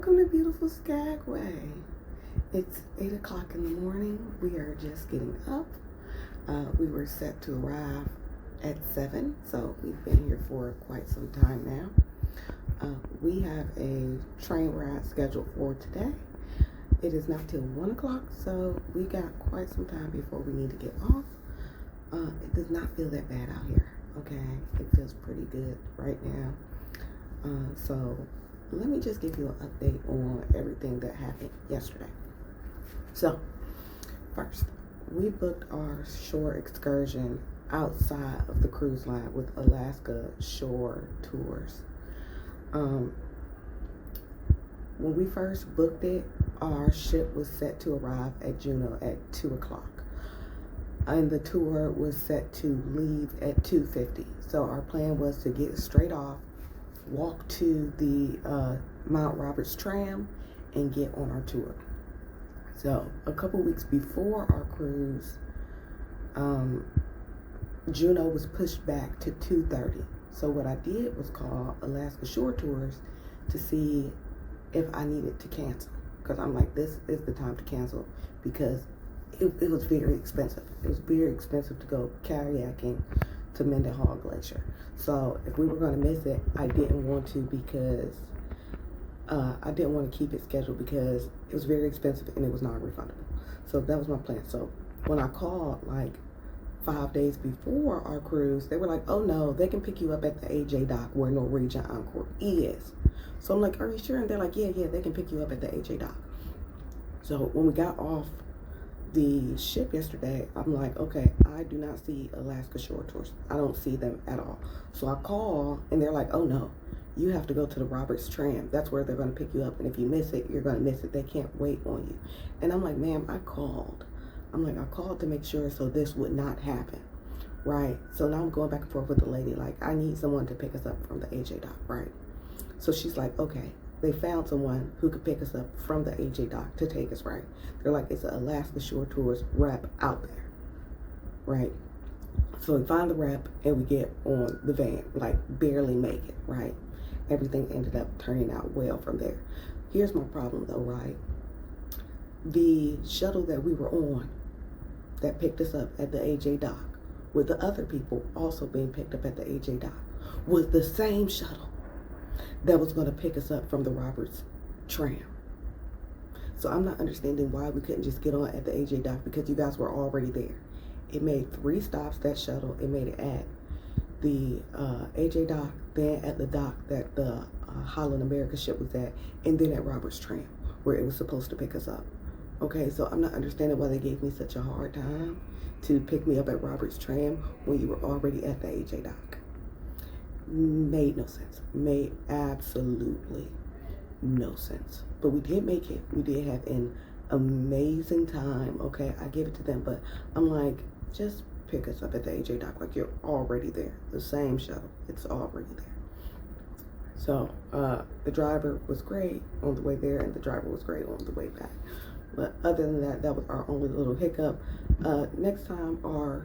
Welcome to beautiful Skagway. It's 8 o'clock in the morning. We are just getting up. We were set to arrive at 7, so we've been here for quite some time now. We have a train ride scheduled for today. It is not till 1 o'clock, so we got quite some time before we need to get off. It does not feel that bad out here, okay? It feels pretty good right now. So let me just give you an update on everything that happened yesterday. So first, we booked our shore excursion outside of the cruise line with Alaska Shore Tours. When we first booked it, our ship was set to arrive at Juneau at 2 o'clock. And the tour was set to leave at 2:50. So our plan was to get straight off, walk to the Mount Roberts tram, and get on our tour. So a couple weeks before our cruise, Juneau was pushed back to 2:30. So what I did was call Alaska Shore Tours to see if I needed to cancel, because I'm like, this is the time to cancel, because it was very expensive. It was very expensive to go kayaking to Mendenhall Glacier. So if we were going to miss it, I didn't want to, because I didn't want to keep it scheduled because it was very expensive and it was not refundable. So that was my plan. So when I called like 5 days before our cruise, they were like, oh no, they can pick you up at the AJ dock where Norwegian Encore is. So I'm like, are you sure? And they're like, yeah, they can pick you up at the AJ dock. So when we got off the ship yesterday, I'm like, okay, I do not see Alaska Shore Tours. I don't see them at all. So I call and they're like, oh no, you have to go to the Roberts tram. That's where they're going to pick you up. And if you miss it, you're going to miss it. They can't wait on you. And I'm like, ma'am, I called to make sure so this would not happen. Right. So now I'm going back and forth with the lady. Like, I need someone to pick us up from the AJ dock. Right. So she's like, okay. They found someone who could pick us up from the AJ dock to take us, right? They're like, it's an Alaska Shore Tours rep out there, right? So we find the rep and we get on the van, like barely make it, right? Everything ended up turning out well from there. Here's my problem though, right? The shuttle that we were on that picked us up at the AJ dock with the other people also being picked up at the AJ dock was the same shuttle that was going to pick us up from the Roberts tram. So I'm not understanding why we couldn't just get on at the AJ dock, because you guys were already there. It made 3 stops, that shuttle. It made it at the AJ dock, then at the dock that the Holland America ship was at, and then at Roberts tram where it was supposed to pick us up. Okay, so I'm not understanding why they gave me such a hard time to pick me up at Roberts tram when you were already at the AJ dock. Made no sense. Made absolutely no sense. But we did make it. We did have an amazing time. Okay, I give it to them. But I'm like, just pick us up at the AJ dock. Like, you're already there. The same shuttle. It's already there. So the driver was great on the way there, and the driver was great on the way back. But other than that, that was our only little hiccup. Next time our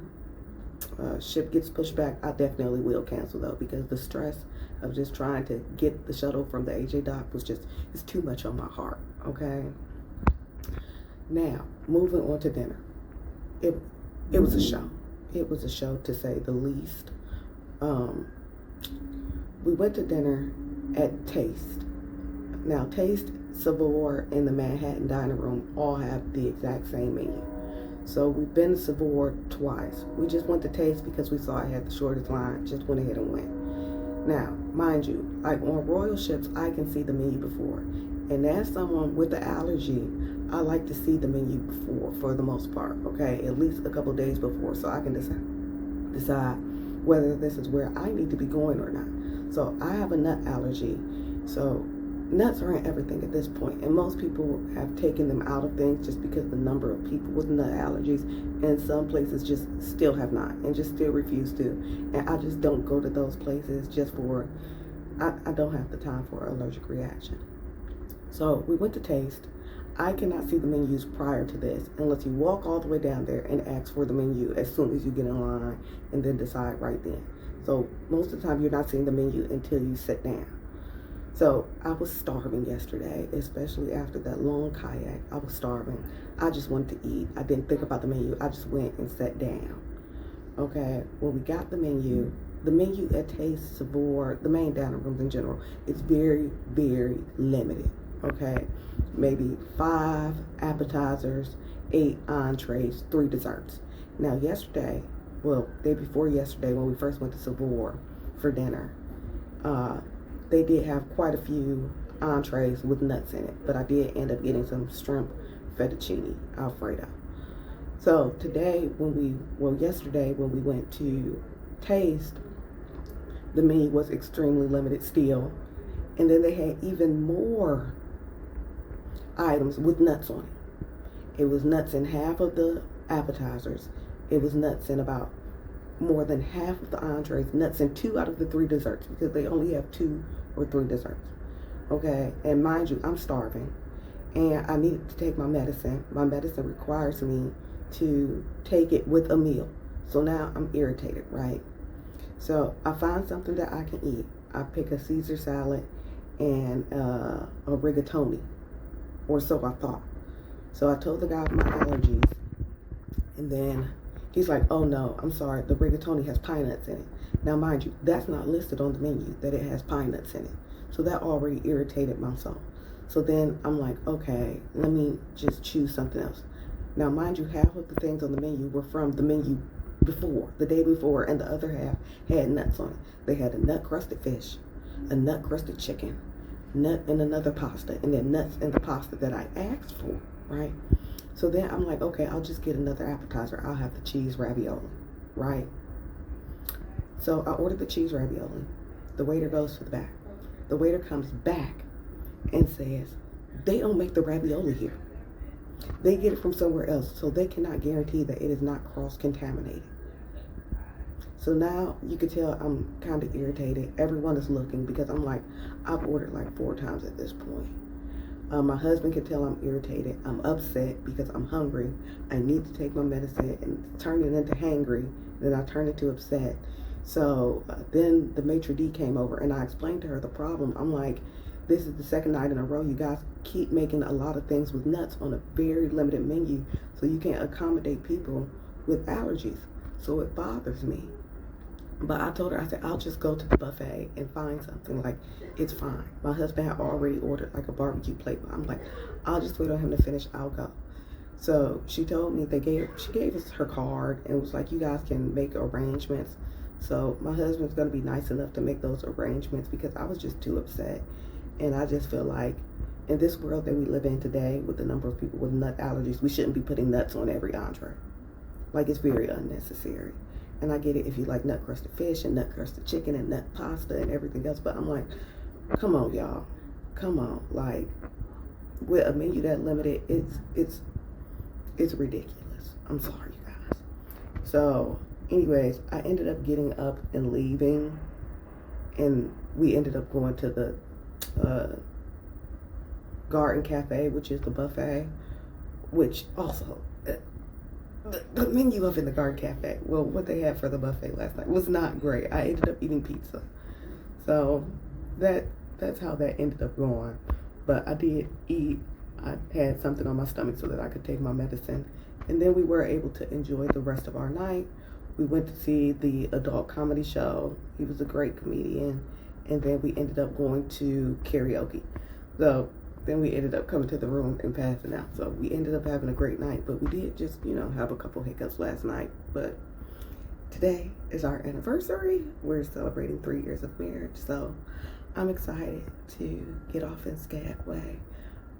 ship gets pushed back, I definitely will cancel though, because the stress of just trying to get the shuttle from the AJ dock was just, it's too much on my heart. Okay, now moving on to dinner. It was a show. It was a show, to say the least. We went to dinner at Taste. Now Taste, Savour, and the Manhattan Dining Room all have the exact same menu. So we've been to Savour twice. We just went to Taste because we saw it had the shortest line. Just went ahead and went. Now, mind you, like on royal ships, I can see the menu before. And as someone with the allergy, I like to see the menu before, for the most part, okay? At least a couple days before, so I can decide whether this is where I need to be going or not. So I have a nut allergy. So nuts are in everything at this point, and most people have taken them out of things just because the number of people with nut allergies, and some places just still have not, and just still refuse to. And I just don't go to those places just for, I don't have the time for an allergic reaction. So we went to Taste. I cannot see the menus prior to this unless you walk all the way down there and ask for the menu as soon as you get in line, and then decide right then. So most of the time you're not seeing the menu until you sit down. So I was starving yesterday, especially after that long kayak. I was starving. I just wanted to eat. I didn't think about the menu. I just went and sat down. Okay, when we got the menu at Taste Savour, the main dining rooms in general, it's very, very limited. Okay, maybe 5 appetizers, 8 entrees, 3 desserts. Now yesterday, well, day before yesterday, when we first went to Savour for dinner, they did have quite a few entrees with nuts in it, but I did end up getting some shrimp fettuccine Alfredo. So yesterday when we went to Taste, the menu was extremely limited still, and then they had even more items with nuts on it. It was nuts in half of the appetizers. It was nuts in about more than half of the entrees, nuts in 2 out of the 3 desserts, because they only have 2 or 3 desserts. Okay, and mind you, I'm starving, and I needed to take my medicine. My medicine requires me to take it with a meal. So now I'm irritated, right? So I find something that I can eat. I pick a Caesar salad and a rigatoni, or so I thought. So I told the guy my allergies, and then he's like, oh no, I'm sorry, the rigatoni has pine nuts in it. Now mind you, that's not listed on the menu that it has pine nuts in it. So that already irritated my soul. So then I'm like, okay, let me just choose something else. Now mind you, half of the things on the menu were from the menu before, the day before, and the other half had nuts on it. They had a nut-crusted fish, a nut-crusted chicken, nut in another pasta, and then nuts in the pasta that I asked for, right? So then I'm like, okay, I'll just get another appetizer. I'll have the cheese ravioli, right? So I ordered the cheese ravioli. The waiter goes to the back. The waiter comes back and says, they don't make the ravioli here. They get it from somewhere else, so they cannot guarantee that it is not cross-contaminated. So now you can tell I'm kind of irritated. Everyone is looking because I'm like, I've ordered like 4 times at this point. My husband can tell I'm irritated. I'm upset because I'm hungry. I need to take my medicine and turn it into hangry. Then I turn it to upset. So then the maitre d' came over and I explained to her the problem. I'm like, this is the 2nd night in a row. You guys keep making a lot of things with nuts on a very limited menu, so you can't accommodate people with allergies. So it bothers me. But I told her, I said, I'll just go to the buffet and find something. Like, it's fine. My husband had already ordered like a barbecue plate. But I'm like, I'll just wait on him to finish. I'll go. So she told me she gave us her card and was like, you guys can make arrangements. So my husband's going to be nice enough to make those arrangements because I was just too upset. And I just feel like in this world that we live in today with the number of people with nut allergies, we shouldn't be putting nuts on every entree. Like, it's very unnecessary. And I get it if you like nut-crusted fish and nut-crusted chicken and nut pasta and everything else. But I'm like, come on, y'all. Come on. Like, with a menu that limited, it's ridiculous. I'm sorry, you guys. So, anyways, I ended up getting up and leaving. And we ended up going to the Garden Cafe, which is the buffet, which also... The menu up in the Garden Cafe, well, what they had for the buffet last night was not great. I ended up eating pizza. So that's how that ended up going. But I did eat. I had something on my stomach so that I could take my medicine. And then we were able to enjoy the rest of our night. We went to see the adult comedy show. He was a great comedian. And then we ended up going to karaoke. So then we ended up coming to the room and passing out. So we ended up having a great night, but we did just, have a couple hiccups last night. But today is our anniversary. We're celebrating 3 years of marriage. So I'm excited to get off in Skagway.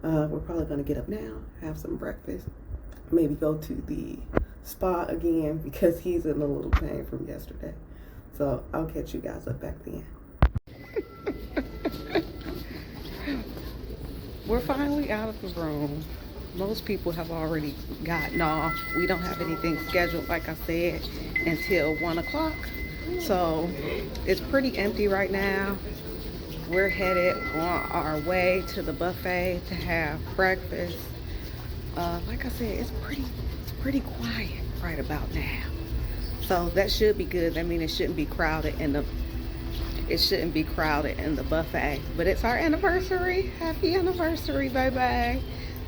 We're probably going to get up now, have some breakfast, maybe go to the spa again because he's in a little pain from yesterday. So I'll catch you guys up back then. We're finally out of the room. Most people have already gotten off. We don't have anything scheduled, like I said, until 1 o'clock. So it's pretty empty right now. We're headed on our way to the buffet to have breakfast. Like I said, it's pretty quiet right about now. So that should be good. I mean, it shouldn't be crowded, and it shouldn't be crowded in the buffet. But it's our anniversary. Happy anniversary, baby.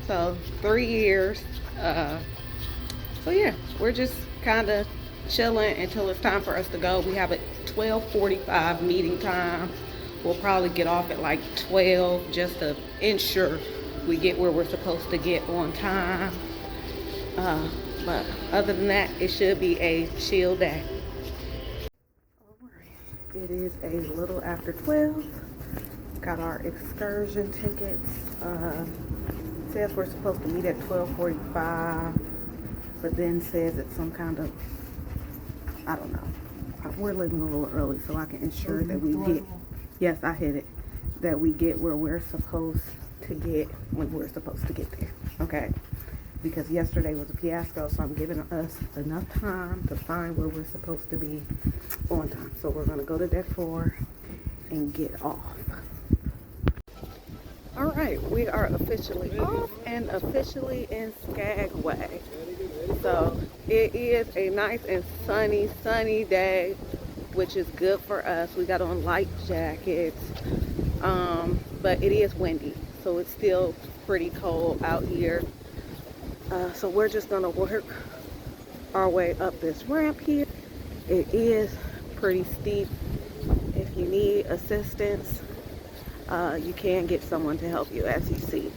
So 3 years. So yeah, we're just kind of chilling until it's time for us to go. We have a 12:45 meeting time. We'll probably get off at like 12 just to ensure we get where we're supposed to get on time. But other than that, it should be a chill day. It is a little after 12. Got our excursion tickets. Says we're supposed to meet at 12:45, but then says it's some kind of, I don't know. We're leaving a little early so I can ensure that we get, yes, I hit it, that we get where we're supposed to get when we're supposed to get there, okay? Because yesterday was a fiasco, so I'm giving us enough time to find where we're supposed to be on time. So we're gonna go to deck 4 and get off. All right, we are officially off and officially in Skagway. So it is a nice and sunny day, which is good for us. We got on light jackets, but it is windy, so it's still pretty cold out here. So we're just gonna work our way up this ramp here. It is pretty steep. If you need assistance, you can get someone to help you, as you see.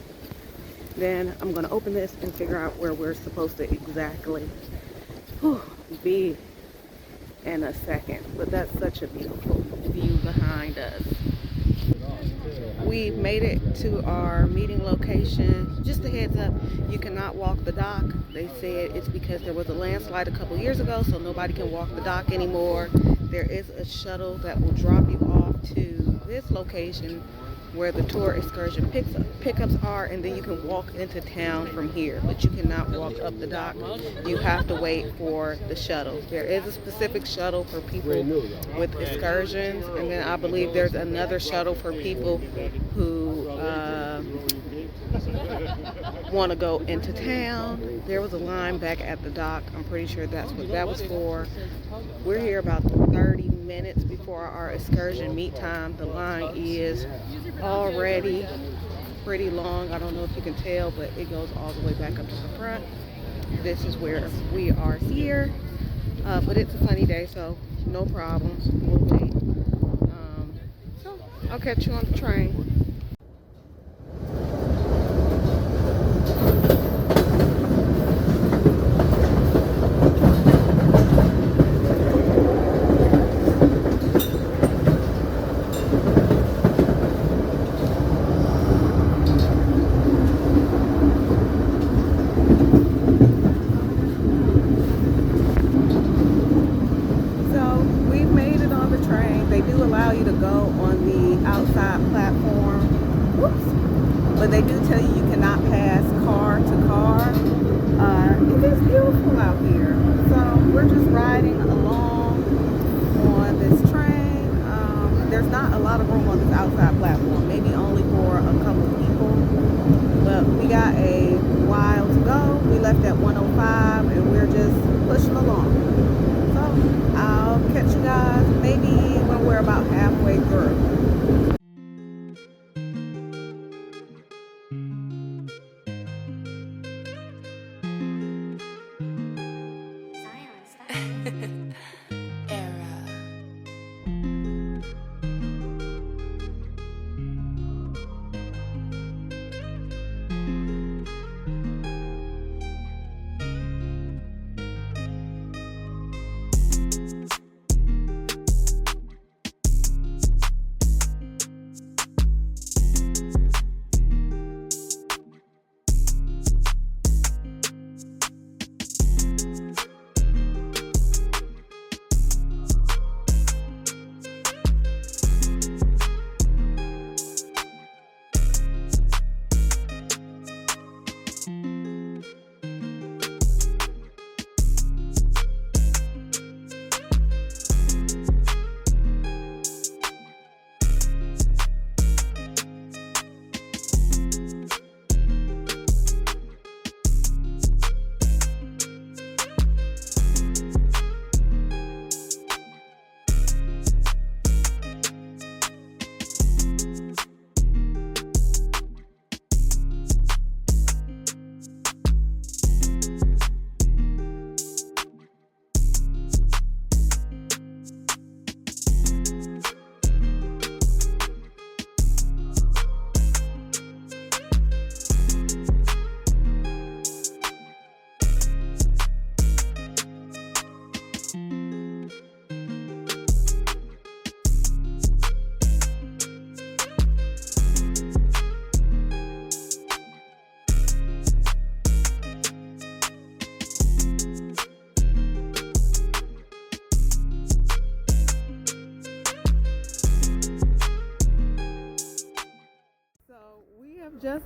Then I'm gonna open this and figure out where we're supposed to exactly be in a second. But that's such a beautiful view behind us. We've made it to our meeting location. Just a heads up, you cannot walk the dock. They said it's because there was a landslide a couple years ago, so nobody can walk the dock anymore. There is a shuttle that will drop you off to this location where the tour excursion pickups are, and then you can walk into town from here, but you cannot walk up the dock. You have to wait for the shuttle. There is a specific shuttle for people with excursions, and then I believe there's another shuttle for people who want to go into town. There was a line back at the dock. I'm pretty sure that's what that was for. We're here about 30 minutes before our excursion meet time. The line is already pretty long. I don't know if you can tell, but it goes all the way back up to the front. This is where we are here, but it's a sunny day, so no problems. We'll wait. So I'll catch you on the train. But they do tell you cannot pass car to car. It is beautiful out here. So we're just riding along on this train. There's not a lot of room on this outside platform, maybe only for a couple of people. But we got a while to go. We left at 1:05 and we're just pushing along. So I'll catch you guys maybe when we're about halfway through.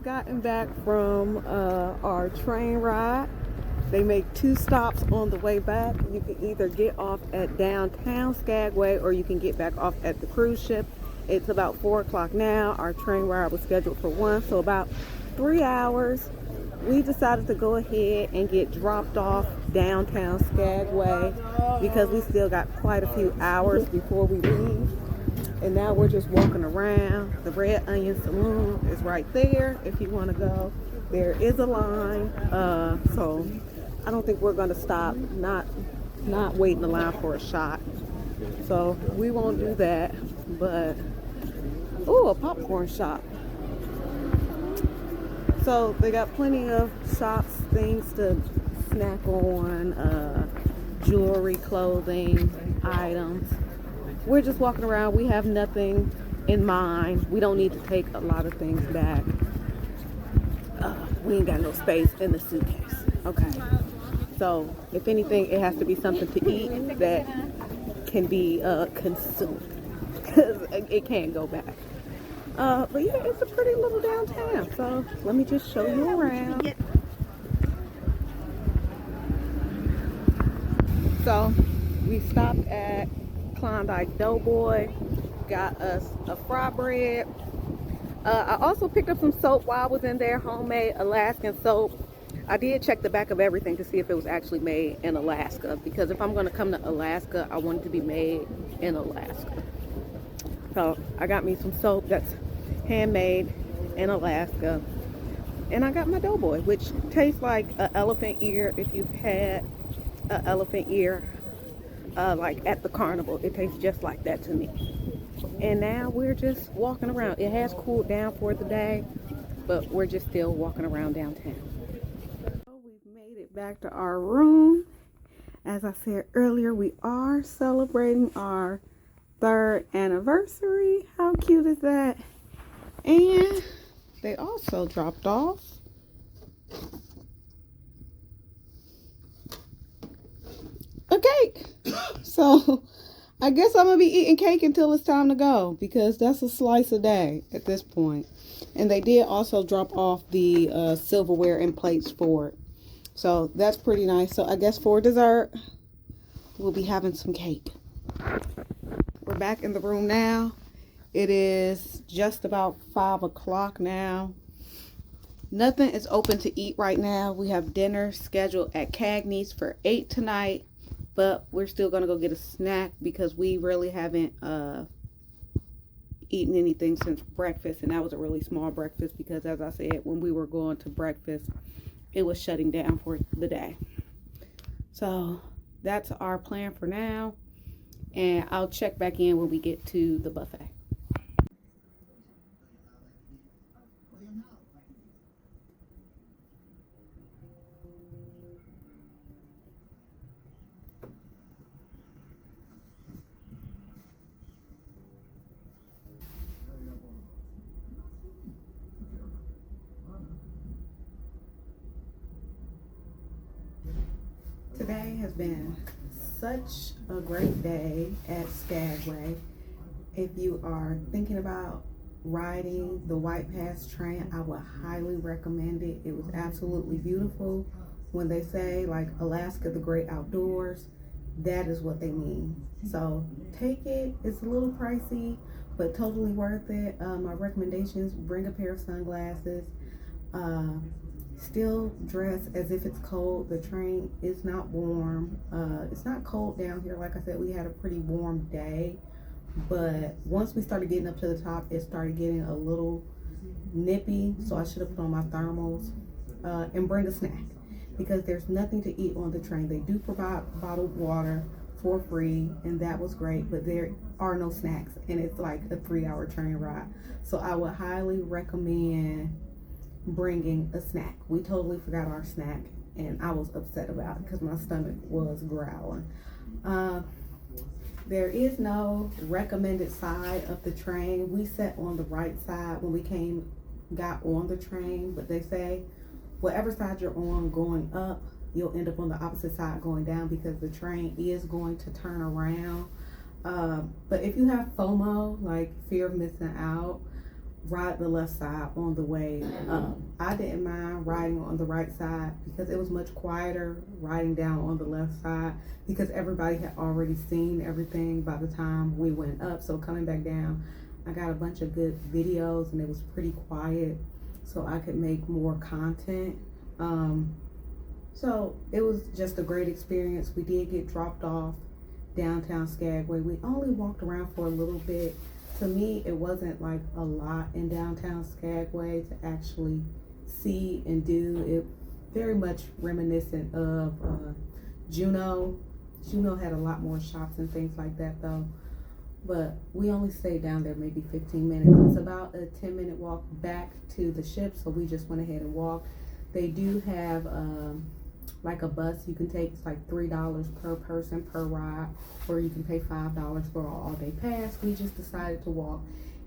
gotten back from our train ride. They make 2 stops on the way back. You can either get off at downtown Skagway or you can get back off at the cruise ship. It's about 4 o'clock now. Our train ride was scheduled for 1, so about 3 hours. We decided to go ahead and get dropped off downtown Skagway because we still got quite a few hours before we leave. And now we're just walking around. The Red Onion Saloon is right there if you want to go. There is a line, so I don't think we're going to stop, not waiting in line for a shot. So we won't do that, but, ooh, a popcorn shop. So they got plenty of shops, things to snack on, jewelry, clothing, items. We're just walking around. We have nothing in mind. We don't need to take a lot of things back. We ain't got no space in the suitcase. Okay. So if anything, it has to be something to eat that can be consumed because it can't go back. But yeah, it's a pretty little downtown. So let me just show you around. So we stopped at Klondike Doughboy, got us a fry bread. I also picked up some soap while I was in there, homemade Alaskan soap. I did check the back of everything to see if it was actually made in Alaska, because if I'm going to come to Alaska, I want it to be made in Alaska. So I got me some soap that's handmade in Alaska, and I got my Doughboy, which tastes like an elephant ear. If you've had an elephant ear like at the carnival, it tastes just like that to me. And now we're just walking around. It has cooled down for the day, but we're just still walking around downtown. So we've made it back to our room. As I said earlier, we are celebrating our 3rd anniversary. How cute is that? And they also dropped off a cake. So I guess I'm gonna be eating cake until it's time to go, because that's a slice a day at this point. And they did also drop off the silverware and plates for it, so that's pretty nice. So I guess for dessert we'll be having some cake. We're back in the room now. It is just about 5 o'clock now. Nothing is open to eat right now. We have dinner scheduled at Cagney's for 8 tonight, but we're still gonna go get a snack because we really haven't eaten anything since breakfast, and that was a really small breakfast because, as I said, when we were going to breakfast, it was shutting down for the day. So that's our plan for now, and I'll check back in when we get to the buffet. Today has been such a great day at Skagway. If you are thinking about riding the White Pass train, I would highly recommend it. It was absolutely beautiful. When they say like Alaska, the great outdoors, that is what they mean. So take it. It's a little pricey, but totally worth it. My recommendations: bring a pair of sunglasses. Still dress as if it's cold. The train is not warm. It's not cold down here. Like I said, we had a pretty warm day, but once we started getting up to the top, it started getting a little nippy, so I should have put on my thermals. And bring a snack, because there's nothing to eat on the train. They do provide bottled water for free, and that was great, but there are no snacks, and it's like a 3-hour train ride. So I would highly recommend bringing a snack. We totally forgot our snack, and I was upset about it because my stomach was growling. There is no recommended side of the train. We sat on the right side when we got on the train, but they say whatever side you're on going up, you'll end up on the opposite side going down, because the train is going to turn around. But if you have FOMO, like fear of missing out, ride the left side on the way up. I didn't mind riding on the right side because it was much quieter riding down on the left side because everybody had already seen everything by the time we went up. So coming back down, I got a bunch of good videos and it was pretty quiet so I could make more content. So it was just a great experience. We did get dropped off downtown Skagway. We only walked around for a little bit. To me, it wasn't like a lot in downtown Skagway to actually see and do. It very much reminiscent of Juneau. Juneau had a lot more shops and things like that though. But we only stayed down there maybe 15 minutes. It's about a 10-minute walk back to the ship, so we just went ahead and walked. They do have like a bus you can take. It's like $3 per person per ride, or you can pay $5 for an all-day pass. We just decided to walk.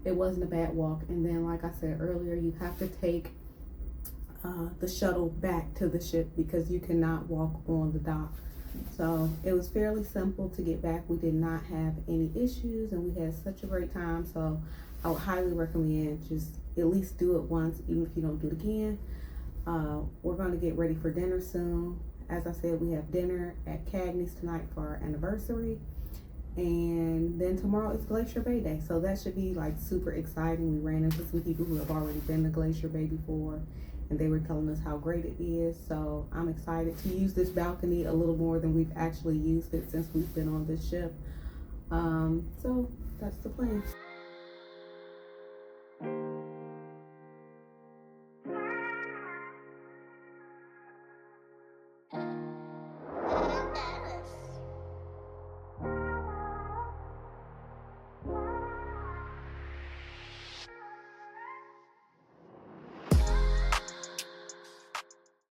It wasn't a bad walk. And then, like I said earlier, you have to take the shuttle back to the ship because you cannot walk on the dock. So it was fairly simple to get back. We did not have any issues and we had such a great time. So I would highly recommend just at least do it once, even if you don't do it again. We're going to get ready for dinner soon. As I said, we have dinner at Cagney's tonight for our anniversary. And then tomorrow is Glacier Bay Day. So that should be like super exciting. We ran into some people who have already been to Glacier Bay before, and they were telling us how great it is. So I'm excited to use this balcony a little more than we've actually used it since we've been on this ship. So that's the plan.